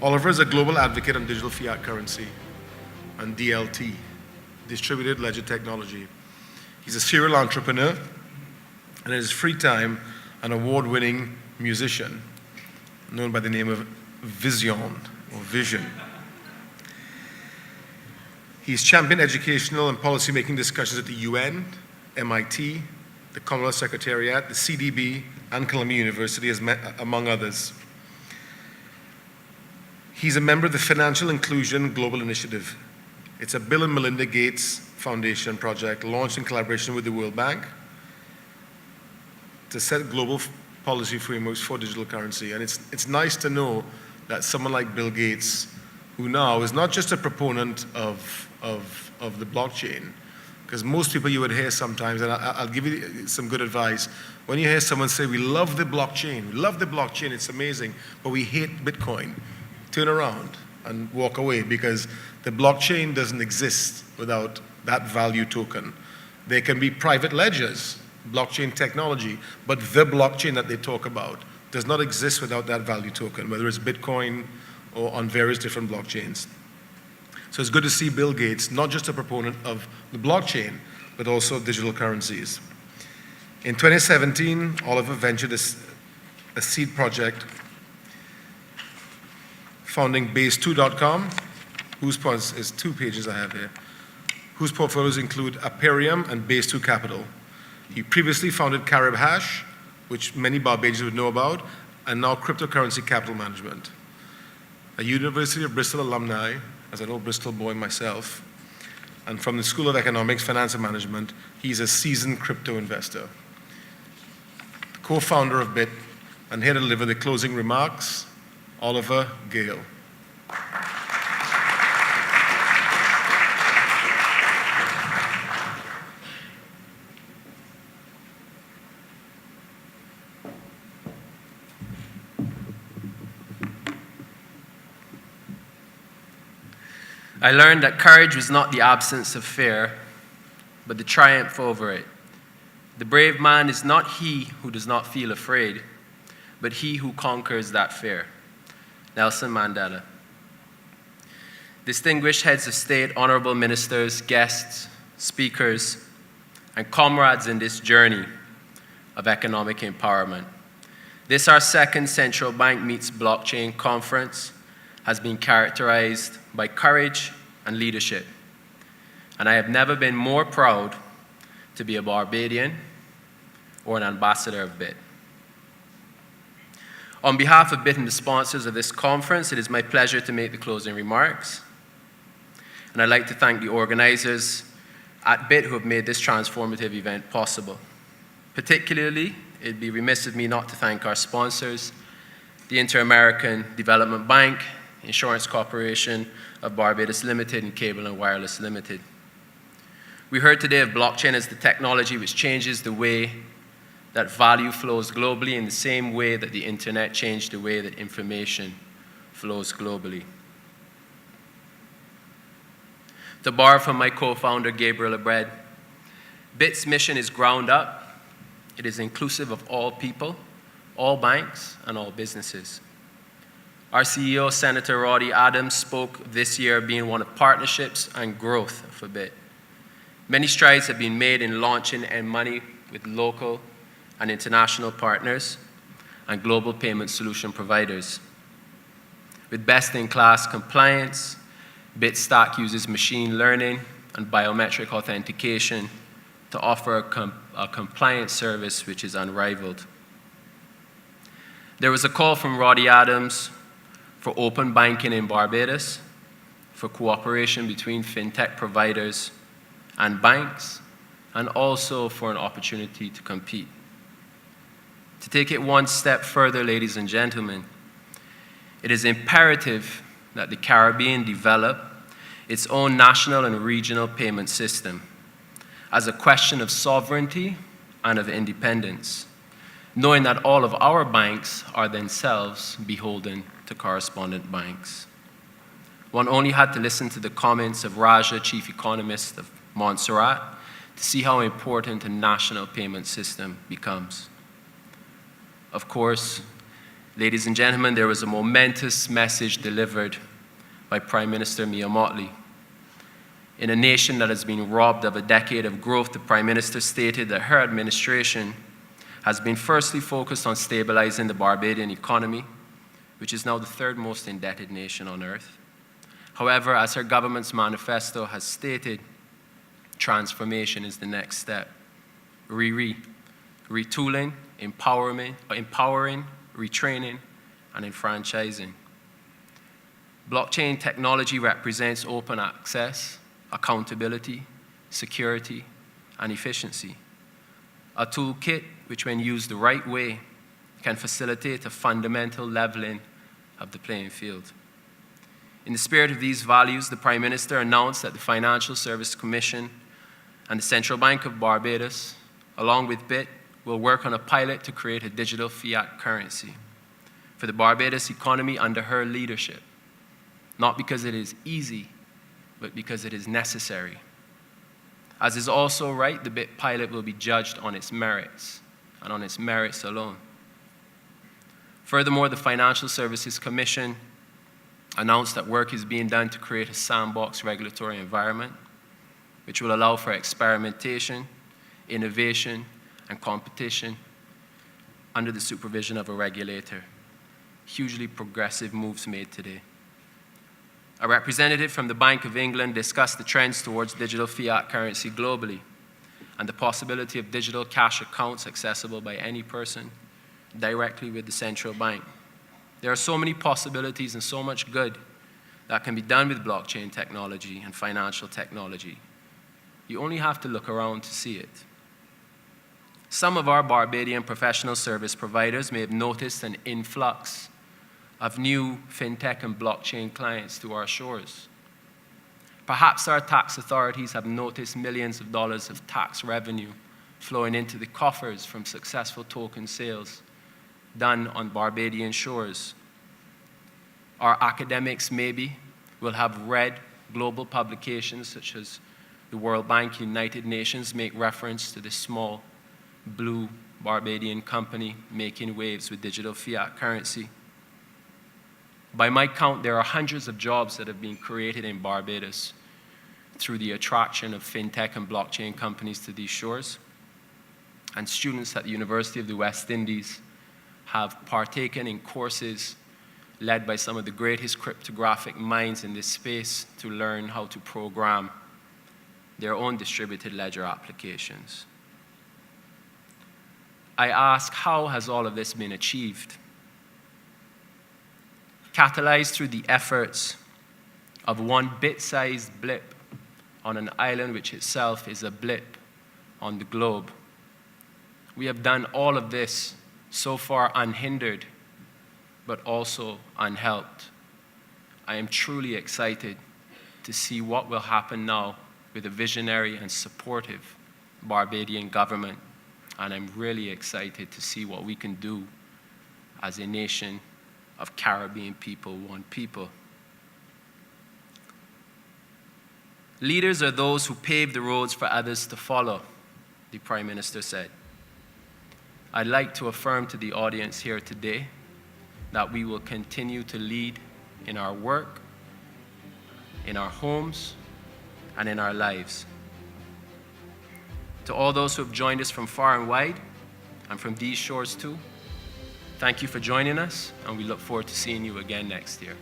Oliver is a global advocate on digital fiat currency and DLT, distributed ledger technology. He's a serial entrepreneur, and in his free time, an award-winning musician known by the name of Vision. He's championed educational and policy-making discussions at the UN, MIT, the Commonwealth Secretariat, the CDB, and Columbia University, among others. He's a member of the Financial Inclusion Global Initiative. It's a Bill and Melinda Gates Foundation project launched in collaboration with the World Bank to set global policy frameworks for digital currency. And it's nice to know that someone like Bill Gates, who now is not just a proponent of the blockchain, because most people you would hear sometimes, and I'll give you some good advice, when you hear someone say, we love the blockchain, it's amazing, but we hate Bitcoin, turn around and walk away, because the blockchain doesn't exist without that value token. There can be private ledgers, blockchain technology, but the blockchain that they talk about does not exist without that value token, whether it's Bitcoin or on various different blockchains. So it's good to see Bill Gates, not just a proponent of the blockchain, but also digital currencies. In 2017, Oliver ventured a seed project founding Base2.com, whose is 2 pages I have here, whose portfolios include Aperium and Base2 Capital. He previously founded Carib Hash, which many Barbadians would know about, and now Cryptocurrency Capital Management. A University of Bristol alumni, as an old Bristol boy myself, and from the School of Economics, Finance and Management, he's a seasoned crypto investor. Co-founder of BIT, and here to deliver the closing remarks, Oliver Gale. I learned that courage was not the absence of fear, but the triumph over it. The brave man is not he who does not feel afraid, but he who conquers that fear. Nelson Mandela. Distinguished heads of state, honorable ministers, guests, speakers, and comrades in this journey of economic empowerment. This, our second Central Bank Meets Blockchain conference, has been characterized by courage and leadership. And I have never been more proud to be a Barbadian or an ambassador of BIT. On behalf of BIT and the sponsors of this conference, it is my pleasure to make the closing remarks. And I'd like to thank the organizers at BIT who have made this transformative event possible. Particularly, it'd be remiss of me not to thank our sponsors, the Inter-American Development Bank, Insurance Corporation of Barbados Limited, and Cable and Wireless Limited. We heard today of blockchain as the technology which changes the way that value flows globally in the same way that the internet changed the way that information flows globally. To borrow from my co-founder, Gabriel Abred, BIT's mission is ground up. It is inclusive of all people, all banks, and all businesses. Our CEO, Senator Roddy Adams, spoke this year being one of partnerships and growth for BIT. Many strides have been made in launching M-Money with local and international partners and global payment solution providers. With best-in-class compliance, BIT Stack uses machine learning and biometric authentication to offer a compliance service which is unrivaled. There was a call from Roddy Adams for open banking in Barbados, for cooperation between fintech providers and banks, and also for an opportunity to compete. To take it one step further, ladies and gentlemen, it is imperative that the Caribbean develop its own national and regional payment system as a question of sovereignty and of independence, knowing that all of our banks are themselves beholden to correspondent banks. One only had to listen to the comments of Raja, chief economist of Montserrat, to see how important a national payment system becomes. Of course, Ladies and gentlemen, there was a momentous message delivered by Prime Minister Mia Mottley. In a nation that has been robbed of a decade of growth, the Prime Minister stated that her administration has been firstly focused on stabilizing the Barbadian economy, which is now the third most indebted nation on earth. However, as her government's manifesto has stated, transformation is the next step. Retooling, empowering, retraining, and enfranchising. Blockchain technology represents open access, accountability, security, and efficiency. A toolkit which, when used the right way, can facilitate a fundamental leveling of the playing field. In the spirit of these values, the Prime Minister announced that the Financial Services Commission and the Central Bank of Barbados, along with BIT, will work on a pilot to create a digital fiat currency for the Barbados economy under her leadership, not because it is easy, but because it is necessary. As is also right, the BIT pilot will be judged on its merits, and on its merits alone. Furthermore, the Financial Services Commission announced that work is being done to create a sandbox regulatory environment which will allow for experimentation, innovation, and competition under the supervision of a regulator. Hugely progressive moves made today. A representative from the Bank of England discussed the trends towards digital fiat currency globally and the possibility of digital cash accounts accessible by any person directly with the central bank. There are so many possibilities and so much good that can be done with blockchain technology and financial technology. You only have to look around to see it. Some of our Barbadian professional service providers may have noticed an influx of new fintech and blockchain clients to our shores. Perhaps our tax authorities have noticed millions of dollars of tax revenue flowing into the coffers from successful token sales done on Barbadian shores. Our academics maybe will have read global publications such as the World Bank, United Nations make reference to this small blue Barbadian company making waves with digital fiat currency. By my count, there are hundreds of jobs that have been created in Barbados through the attraction of fintech and blockchain companies to these shores. And students at the University of the West Indies have partaken in courses led by some of the greatest cryptographic minds in this space to learn how to program their own distributed ledger applications. I ask, how has all of this been achieved? Catalyzed through the efforts of one bit-sized blip on an island which itself is a blip on the globe. We have done all of this so far unhindered, but also unhelped. I am truly excited to see what will happen now with a visionary and supportive Barbadian government, and I'm really excited to see what we can do as a nation of Caribbean people, one people. Leaders are those who pave the roads for others to follow, the Prime Minister said. I'd like to affirm to the audience here today that we will continue to lead in our work, in our homes, and in our lives. To all those who have joined us from far and wide, and from these shores too, thank you for joining us, and we look forward to seeing you again next year.